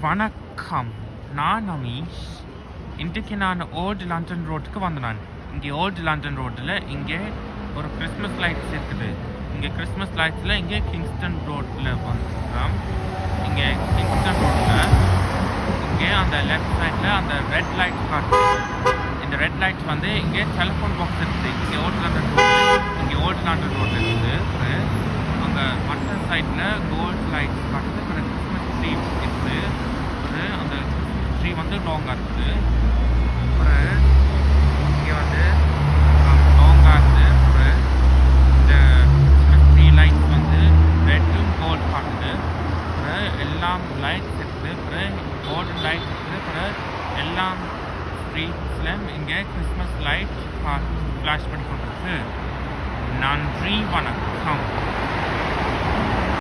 வணக்கம். நான் அமீஷ். இன்றைக்கு நான் ஓல்டு லண்டன் ரோட்டுக்கு வந்தேன். இங்கே ஓல்டு லண்டன் ரோட்டில் இங்கே ஒரு கிறிஸ்மஸ் லைட்ஸ் இருக்குது. இங்கே கிறிஸ்மஸ் லைட்ஸில் இங்கே கிங்ஸ்டன் ரோட்டில் வந்துட்டோம். இங்கே கிங்ஸ்டன் ரோட்டில் இங்கே அந்த லெஃப்ட் சைடில் அந்த ரெட் லைட் காட்டுது. இந்த ரெட் லைட்ஸ் வந்து இங்கே டெலிஃபோன் பாக்ஸ் இருக்குது. இங்கே ஓல்டு லண்டன் ரோட்டில் இருக்குது. அங்கே மற்ற சைடில் கோல்டு லைட்ஸ் காட்டுது. அப்புறம் கிறிஸ்மஸ் ட்ரீ இருக்குது. அப்புறம் அந்த ட்ரீ வந்து லாங்காக இருக்குது. அப்புறம் இங்கே வந்து லாங்காக இருக்குது. அப்புறம் இந்த கிறிஸ்மஸ் ட்ரீ லைட்ஸ் வந்து ரெட்டும் கோல்டு காட்டுது. அப்புறம் எல்லாம் லைட்ஸ் இருக்குது. அப்புறம் கோல்டன் லைட் இருக்குது. அப்புறம் எல்லாம் ஸ்ட்ரீட்ஸ்லையும் இங்கே கிறிஸ்மஸ் லைட் ஃப்ளாஷ் பண்ணி கொண்டிருக்கு. நன்றி, வணக்கம்.